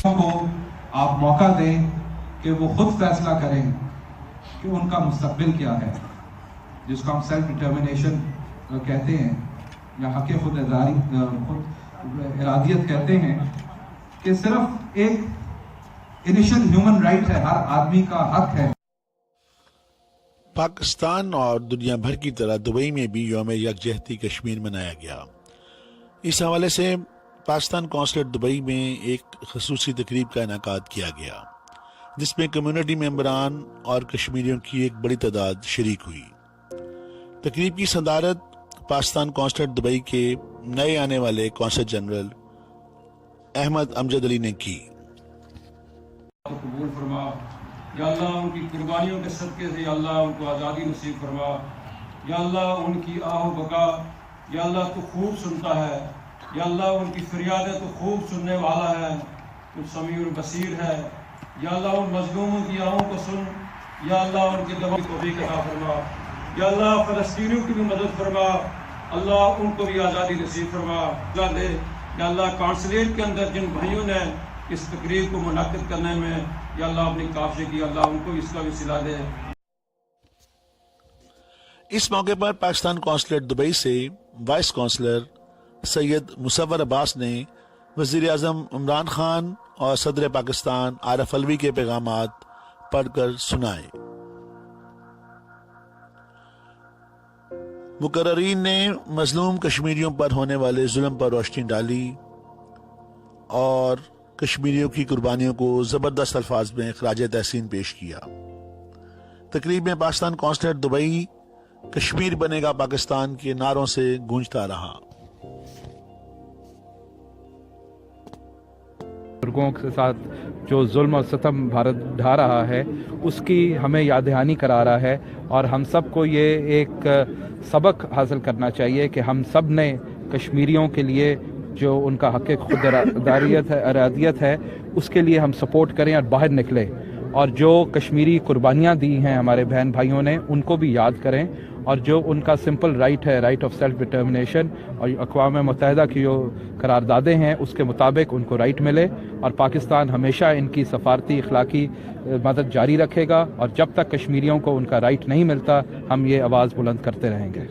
کو آپ موقع دیں کہ وہ خود فیصلہ کریں کہ ان کا مستقبل کیا ہے، جس کو ہم سیلف ڈٹرمنیشن کہتے ہیں یا حق خود ارادیت کہتے ہیں، کہ صرف ایک انیشل ہیومن رائٹ ہے، ہر آدمی کا حق ہے۔ پاکستان اور دنیا بھر کی طرح دبئی میں بھی یوم یکجہتی کشمیر منایا گیا۔ اس حوالے سے پاکستان قونصلیٹ دبئی میں ایک خصوصی تقریب کا انعقاد کیا گیا، جس میں کمیونٹی ممبران اور کشمیریوں کی ایک بڑی تعداد شریک ہوئی۔ تقریب کی صدارت پاکستان قونصلیٹ دبئی کے نئے آنے والے قونصل جنرل احمد امجد علی نے کی۔ قبول فرما یا اللہ، ان کی قربانیوں کے صدقے سے یا اللہ ان کو آزادی نصیب فرما، یا اللہ ان کی آہ و بکا یا اللہ تو خوب سنتا ہے، یا اللہ ان کی فریادیں تو خوب سننے والا ہے، تو سمیع البصیر ہے، یا اللہ ان مظلوموں کی آہوں کو سن، یا اللہ ان کے دموں کی توفیق عطا فرما، یا اللہ فلسطینیوں کی بھی مدد فرما، اللہ ان کو بھی آزادی نصیب فرما دے، یا اللہ کانسلیٹ کے اندر جن بھائیوں نے اس تقریب کو منعقد کرنے میں یا اللہ اپنی کاوشیں کی، اللہ ان کو اس کا بھی صلہ دے۔ اس موقع پر پاکستان قونصلیٹ دبئی سے وائس کونسلر سید مصور عباس نے وزیر اعظم عمران خان اور صدر پاکستان عارف علوی کے پیغامات پڑھ کر سنائے۔ مقررین نے مظلوم کشمیریوں پر ہونے والے ظلم پر روشنی ڈالی اور کشمیریوں کی قربانیوں کو زبردست الفاظ میں خراج تحسین پیش کیا۔ تقریب میں پاکستان قونصلیٹ دبئی کشمیر بنے گا پاکستان کے نعروں سے گونجتا رہا۔ بزرگوں کے ساتھ جو ظلم و ستم بھارت ڈھا رہا ہے اس کی ہمیں یاد دہانی کرا رہا ہے، اور ہم سب کو یہ ایک سبق حاصل کرنا چاہیے کہ ہم سب نے کشمیریوں کے لیے جو ان کا حق خود ارادیت ہے اس کے لیے ہم سپورٹ کریں اور باہر نکلیں، اور جو کشمیری قربانیاں دی ہیں ہمارے بہن بھائیوں نے ان کو بھی یاد کریں، اور جو ان کا سمپل رائٹ ہے، رائٹ آف سیلف ڈٹرمنیشن، اور اقوام متحدہ کی جو قراردادیں ہیں اس کے مطابق ان کو رائٹ ملے، اور پاکستان ہمیشہ ان کی سفارتی اخلاقی مدد جاری رکھے گا، اور جب تک کشمیریوں کو ان کا رائٹ نہیں ملتا ہم یہ آواز بلند کرتے رہیں گے۔